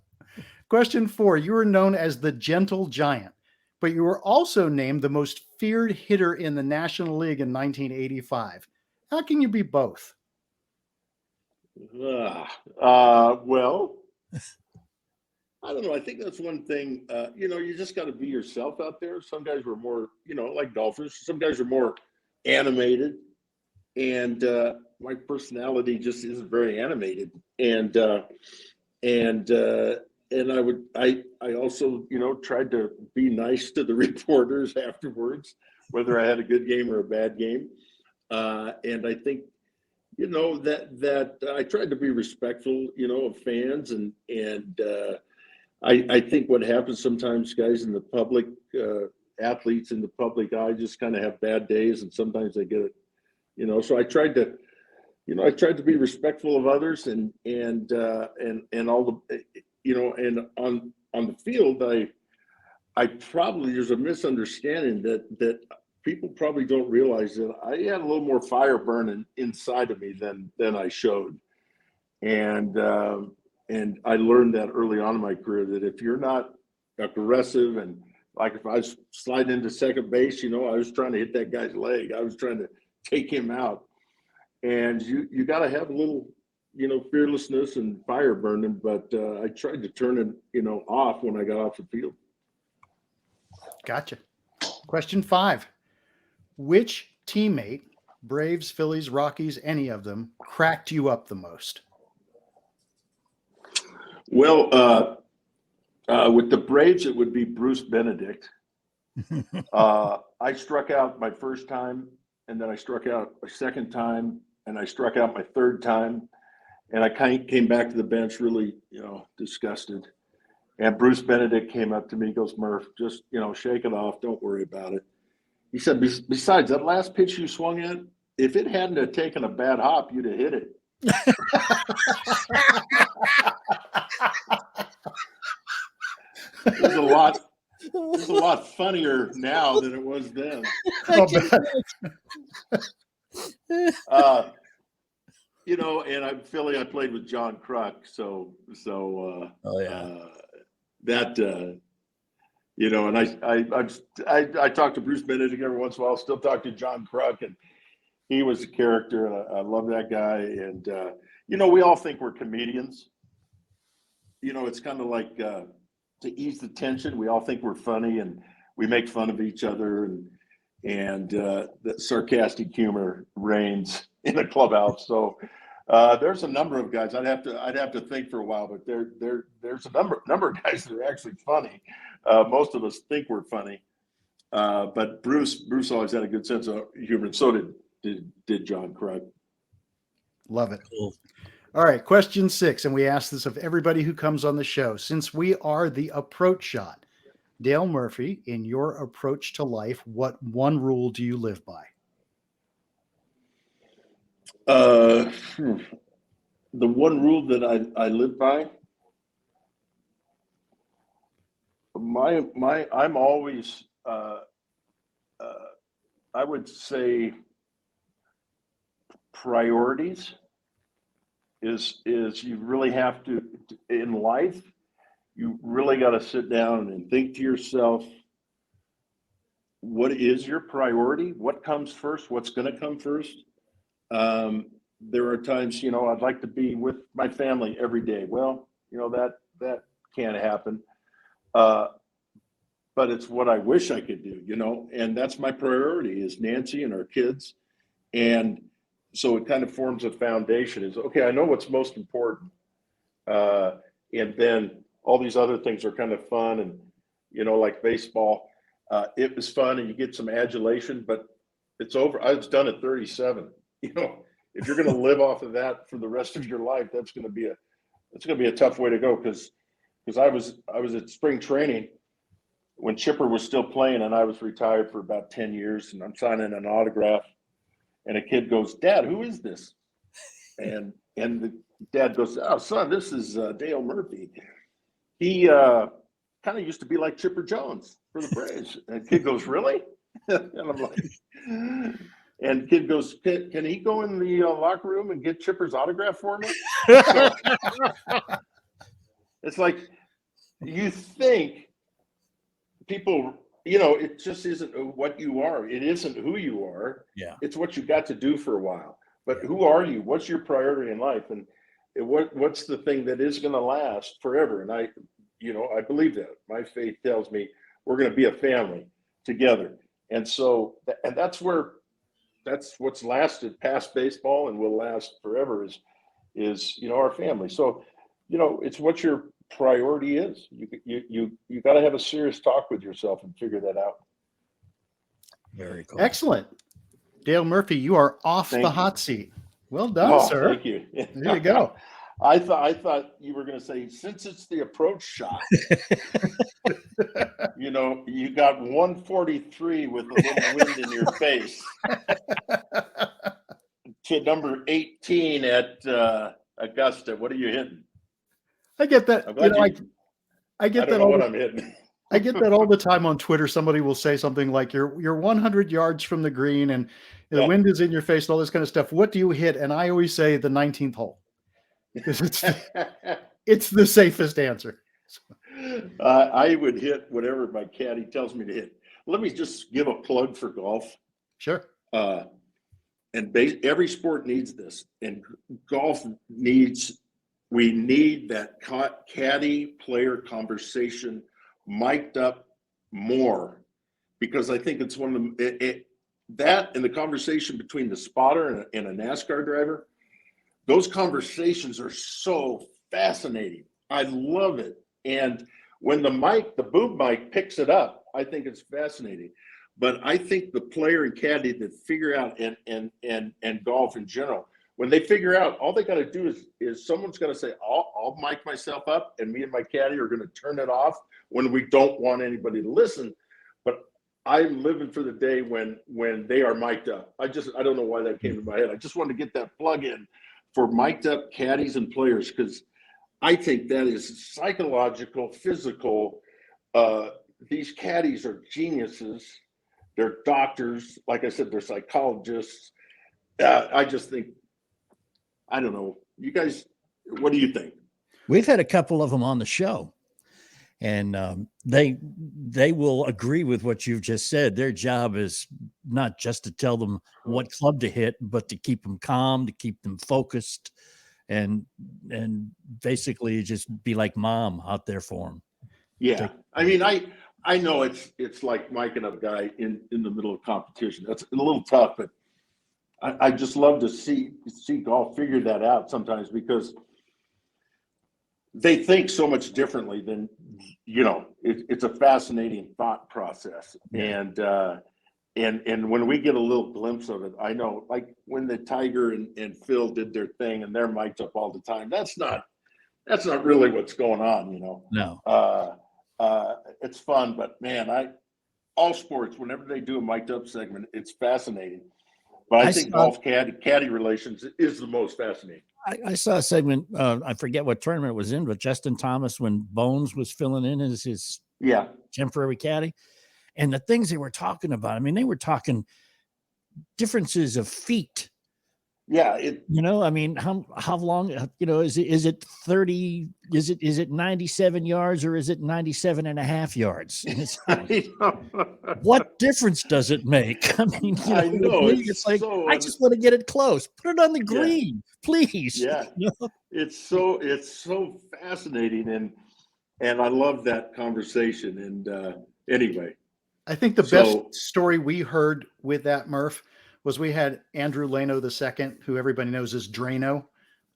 Question 4. You were known as the Gentle Giant, but you were also named the most feared hitter in the National League in 1985. How can you be both? Well, I don't know. I think that's one thing. You just got to be yourself out there. Some guys were more, like golfers. Some guys are more animated, and my personality just isn't very animated. And I also, tried to be nice to the reporters afterwards, whether I had a good game or a bad game. And I think, that I tried to be respectful, of fans, and I think what happens sometimes, guys in the public, athletes in the public eye just kind of have bad days, and sometimes they get it, so I tried to I tried to be respectful of others and all the, and on the field, I probably, there's a misunderstanding that people probably don't realize that I had a little more fire burning inside of me than I showed. And I learned that early on in my career, that if you're not aggressive, and like if I was sliding into second base, I was trying to hit that guy's leg. I was trying to take him out. And you got to have a little, fearlessness and fire burning. But I tried to turn it, off when I got off the field. Gotcha. Question 5. Which teammate, Braves, Phillies, Rockies, any of them, cracked you up the most? Well, with the Braves, it would be Bruce Benedict. I struck out my first time, and then I struck out a second time, and I struck out my third time. And I came back to the bench really, disgusted. And Bruce Benedict came up to me, goes, "Murph, just, shake it off. Don't worry about it." He said, "Besides, that last pitch you swung at, if it hadn't have taken a bad hop, you'd have hit it." It was a lot funnier now than it was then. And I'm Philly. I played with John Kruk, so that and I talk to Bruce Benedict every once in a while. Still talk to John Kruk, and he was a character, and I love that guy. And we all think we're comedians. It's kind of like to ease the tension. We all think we're funny, and we make fun of each other, and the sarcastic humor reigns in the clubhouse. So there's a number of guys. I'd have to think for a while, but there's a number of guys that are actually funny. Most of us think we're funny, but Bruce always had a good sense of humor, and so did John Kruk. Love it. Cool. All right, question 6, and we ask this of everybody who comes on the show. Since we are the approach shot, Dale Murphy, in your approach to life, what one rule do you live by? The one rule that I live by, I'm always, I would say, priorities is you really have to, in life, you really got to sit down and think to yourself, what is your priority? What comes first? What's going to come first? There are times, I'd like to be with my family every day. Well, that can't happen. But it's what I wish I could do, and that's my priority is Nancy and our kids. And so it kind of forms a foundation is, okay, I know what's most important. And then all these other things are kind of fun. And, like baseball, it was fun and you get some adulation, but it's over. I was done at 37. If you're going to live off of that for the rest of your life, that's going to be a tough way to go. Because I was at spring training when Chipper was still playing, and I was retired for about 10 years, and I'm signing an autograph, and a kid goes, "Dad, who is this?" And the dad goes, "Oh, son, this is Dale Murphy. He kind of used to be like Chipper Jones for the Braves." And the kid goes, "Really?" And I'm like, and kid goes, can he go in the locker room and get Chipper's autograph for me? So, it's like, you think people, it just isn't what you are. It isn't who you are. Yeah. It's what you got to do for a while. But who are you? What's your priority in life? And what's the thing that is going to last forever? And I believe that. My faith tells me we're going to be a family together. And so, and that's what's lasted past baseball and will last forever is our family. So, it's what your priority is. You got to have a serious talk with yourself and figure that out. Very cool. Excellent. Dale Murphy, you are off the hot seat. Well done, sir. Thank you. There you go. I thought you were going to say, since it's the approach shot, you got 143 with a little wind in your face to number 18 at Augusta. What are you hitting? I get that. I'm You glad know, you- I get I that don't know all what the, I'm hitting. I get that all the time on Twitter. Somebody will say something like, "You're 100 yards from the green, and the Yeah. wind is in your face, and all this kind of stuff. What do you hit?" And I always say the 19th hole because it's the safest answer. I would hit whatever my caddy tells me to hit. Let me just give a plug for golf. Sure. Every sport needs this, and golf needs. We need that caddy player conversation mic'd up more, because I think it's one of the that and the conversation between the spotter and a NASCAR driver. Those conversations are so fascinating. I love it. And when the boom mic picks it up, I think it's fascinating. But I think the player and caddy that figure out and golf in general, when they figure out, all they got to do is someone's going to say, I'll mic myself up, and me and my caddy are going to turn it off when we don't want anybody to listen. But I'm living for the day when they are mic'd up. I don't know why that came to my head. I just wanted to get that plug in for mic'd up caddies and players, because I think that is psychological, physical. These caddies are geniuses. They're doctors. Like I said, they're psychologists. I just think, I don't know. You guys, what do you think? We've had a couple of them on the show, and they will agree with what you've just said. Their job is not just to tell them what club to hit, but to keep them calm, to keep them focused, and basically just be like mom out there for them. Yeah, I mean, I know it's like micing up a guy in the middle of competition. That's a little tough, but I just love to see golf figure that out sometimes, because they think so much differently than, it's a fascinating thought process. Yeah. And when we get a little glimpse of it, I know, like when the Tiger and Phil did their thing and they're mic'd up all the time, that's not really what's going on, No. It's fun, but man, all sports, whenever they do a mic'd up segment, it's fascinating. But I think golf caddy relations is the most fascinating. I saw a segment, I forget what tournament it was in, but Justin Thomas, when Bones was filling in as his temporary caddy, and the things they were talking about, I mean, they were talking differences of feet. Yeah. I mean, how long, is it 30, is it 97 yards, or is it 97 and a half yards? What difference does it make? I mean, I know it's like, I just want to get it close. Put it on the green, please. Yeah. It's so fascinating. And I love that conversation. And anyway, I think the best story we heard with that, Murph, was we had Andrew Leno II, who everybody knows as Drano,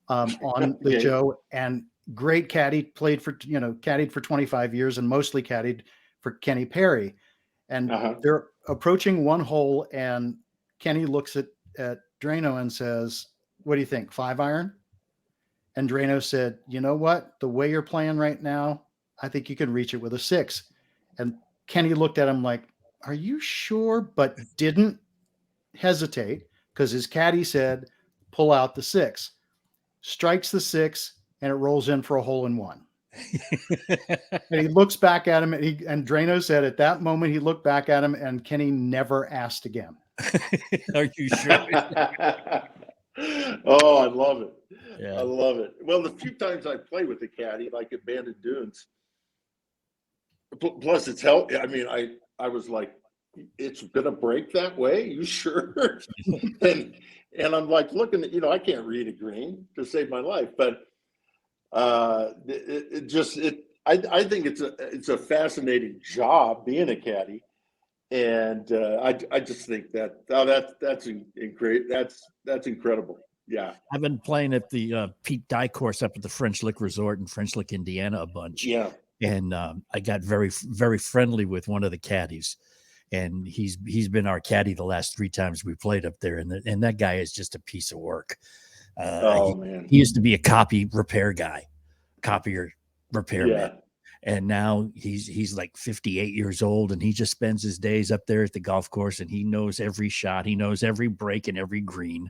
on the show, and great caddy, caddied for 25 years and mostly caddied for Kenny Perry. And they're approaching one hole, and Kenny looks at Drano and says, "What do you think, 5-iron?" And Drano said, "You know what? The way you're playing right now, I think you can reach it with a 6. And Kenny looked at him like, "Are you sure?" But didn't hesitate, because his caddy said, "Pull out the 6." Strikes the 6, and it rolls in for a hole in one. And he looks back at him, and Drano said at that moment he looked back at him, and Kenny never asked again. Are you sure? Oh, I love it. Yeah. I love it. Well, the few times I play with the caddy, like at Banded Dunes, plus it's helped. I mean, I was like, it's gonna break that way? You sure? and I'm like looking at, I can't read a green to save my life, but I think it's a fascinating job being a caddy, and I just think that's incredible. Yeah, I've been playing at the Pete Dye course up at the French Lick Resort in French Lick, Indiana, a bunch. Yeah, and I got very, very friendly with one of the caddies, and he's been our caddy the last 3 times we played up there, and that guy is just a piece of work. Man, he used to be a copier repair man, and now he's like 58 years old, and he just spends his days up there at the golf course, and he knows every shot, he knows every break and every green,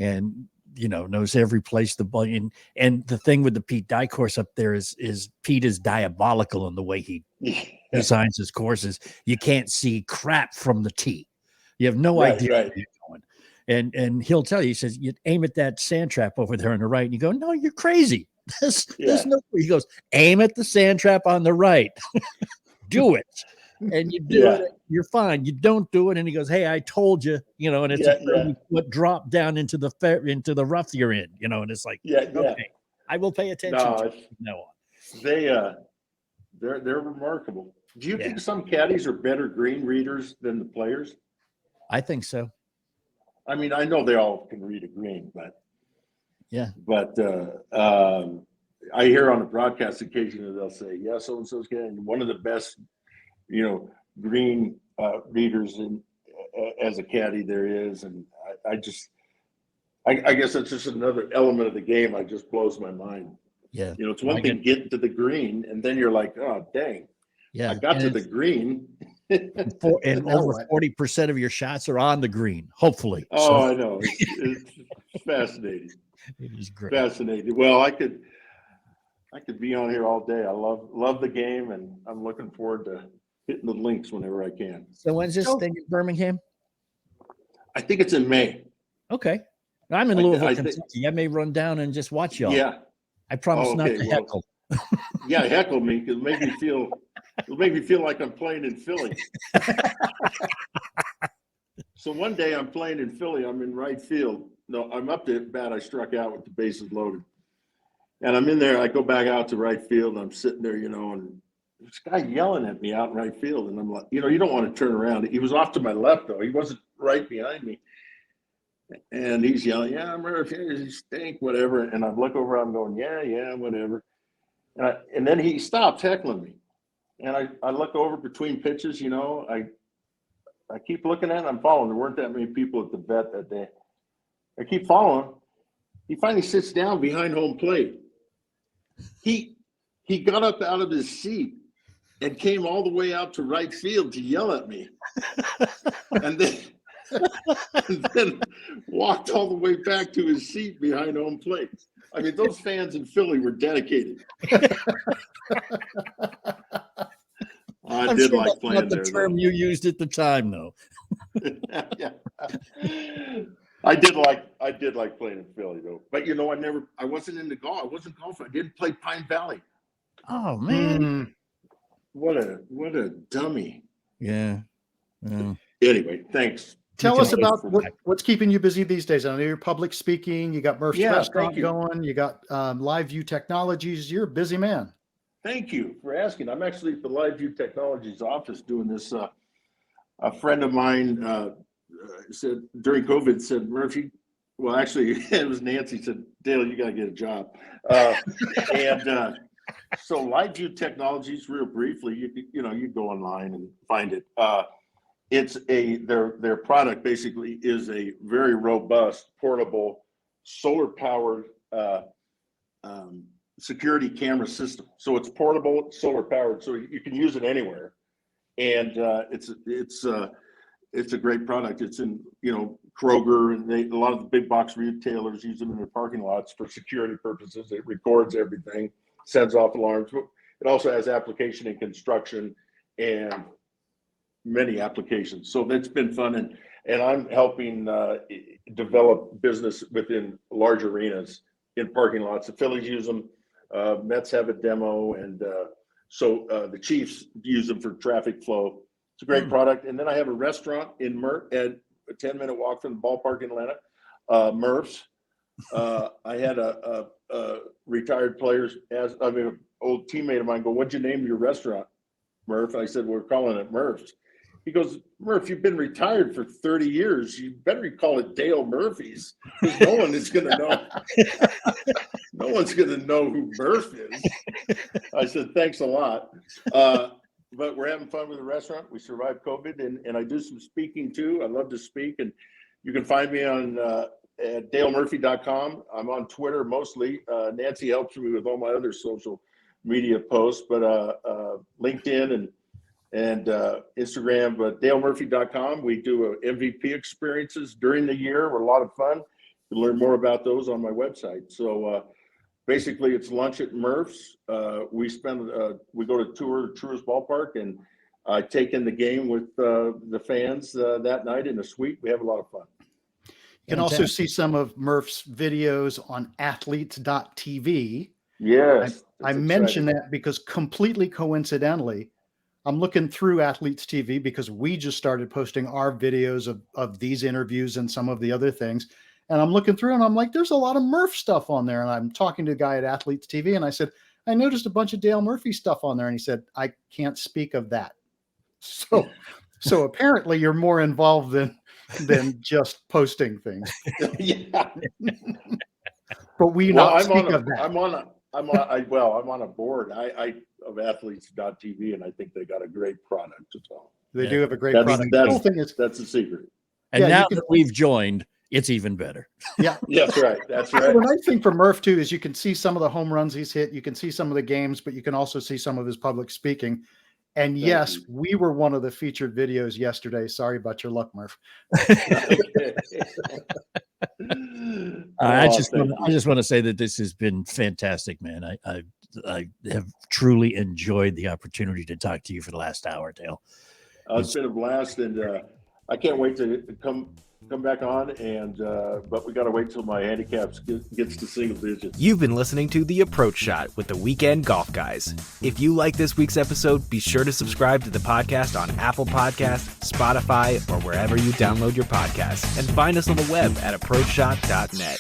and knows every place the ball. And the thing with the Pete Dye course up there is Pete is diabolical in the way he designs his courses. You can't see crap from the tee. You have no idea where you're going. And he'll tell you, he says, you aim at that sand trap over there on the right. And you go, no, you're crazy. There's no, he goes, aim at the sand trap on the right. Do it. And you do it, you're fine. You don't do it. And he goes, hey, I told you, and it's a 30-foot drop down into the rough you're in, and it's like, okay, I will pay attention to it from now on. They're remarkable. Do you think some caddies are better green readers than the players? I think so. I mean, I know they all can read a green, but I hear on the broadcast occasionally they'll say, yeah, so-and-so's getting one of the best, green readers as a caddy there is. And I guess that's just another element of the game. It just blows my mind. Yeah. It's one thing getting to the green, and then you're like, oh, dang. Yeah. I got to the green. And over 40% of your shots are on the green, hopefully. Oh, I know. It's fascinating. It is great. Fascinating. Well, I could be on here all day. I love the game, and I'm looking forward to hitting the links whenever I can. So when's this thing in Birmingham? I think it's in May. Okay. I'm in Louisville, Kentucky. I may run down and just watch y'all. Yeah. I promise not to heckle. Yeah, heckle me, because it'll make me feel like I'm playing in Philly. So one day I'm playing in Philly. I'm in right field. No, I'm up to bat. I struck out with the bases loaded. And I'm in there. I go back out to right field. And I'm sitting there, and this guy yelling at me out in right field. And I'm like, you don't want to turn around. He was off to my left, though. He wasn't right behind me. And he's yelling, yeah, Murph, you stink, whatever. And I look over, I'm going, yeah, whatever. And then he stops heckling me. And I look over between pitches, I keep looking at it. I'm following. There weren't that many people at the vet that day. I keep following. He finally sits down behind home plate. He got up out of his seat and came all the way out to right field to yell at me. and then walked all the way back to his seat behind home plate. I mean, those fans in Philly were dedicated. I did like playing there. The term you used at the time, though. Yeah. I did like playing in Philly, though. But I wasn't into golf. I wasn't golfing. I didn't play Pine Valley. Oh man, what a dummy. Yeah. Anyway, thanks. Tell us about what's keeping you busy these days. I know you're public speaking. You got Murph's Restaurant going. You got Live View Technologies. You're a busy man. Thank you for asking. I'm actually at the Live View Technologies office doing this. A friend of mine said during COVID, said, Murphy, well, actually, it was Nancy, said, Dale, you got to get a job. So Live View Technologies, real briefly, you go online and find it. It's their product basically is a very robust, portable, solar powered security camera system. So it's portable, solar powered, so you can use it anywhere. And it's a great product. It's in Kroger, and a lot of the big box retailers use them in their parking lots for security purposes. It records everything, sends off alarms. It also has application in construction and many applications. So that's been fun, and I'm helping develop business within large arenas in parking lots. The Phillies use them. Mets have a demo, and so the Chiefs use them for traffic flow. It's a great product. And then I have a restaurant in at a 10-minute walk from the ballpark in Atlanta, Murph's. I had a retired players, an old teammate of mine go, what'd you name your restaurant, Murph? I said, we're calling it Murph's. He goes, Murph, you've been retired for 30 years. You better call it Dale Murphy's, because no one is going to know. No one's going to know who Murph is. I said, thanks a lot. But we're having fun with the restaurant. We survived COVID, and I do some speaking too. I love to speak, and you can find me on at dalemurphy.com. I'm on Twitter mostly. Nancy helps me with all my other social media posts, but LinkedIn and Instagram, but dalemurphy.com. We do MVP experiences during the year. We're a lot of fun. learn more about those on my website. So basically, it's lunch at Murph's. We go to Truist Ballpark, and I take in the game with the fans that night in a suite. We have a lot of fun. You can also see some of Murph's videos on athletes.tv. Yes. I mention that because completely coincidentally, I'm looking through Athletes TV because we just started posting our videos of these interviews and some of the other things. And I'm looking through and I'm like, there's a lot of Murph stuff on there. And I'm talking to a guy at Athletes TV and I said, I noticed a bunch of Dale Murphy stuff on there. And he said, I can't speak of that. So apparently you're more involved than just posting things. Yeah. But we not speak of that. I'm on a board of athletes.tv, and I think they got a great product. They do have a great product. The whole thing is that's the secret. And now that we've joined, it's even better. Yeah. That's right. That's right. The nice thing for Murph too is you can see some of the home runs he's hit. You can see some of the games, but you can also see some of his public speaking. And yes, we were one of the featured videos yesterday. Sorry about your luck, Murph. I just want to say that this has been fantastic, man. I have truly enjoyed the opportunity to talk to you for the last hour, Dale. It's been a blast, and I can't wait to come back on. And but we got to wait till my handicaps gets to single digits. You've been listening to The Approach Shot with the Weekend Golf Guys. If you like this week's episode, be sure to subscribe to the podcast on Apple Podcasts, Spotify, or wherever you download your podcasts, and find us on the web at approachshot.net.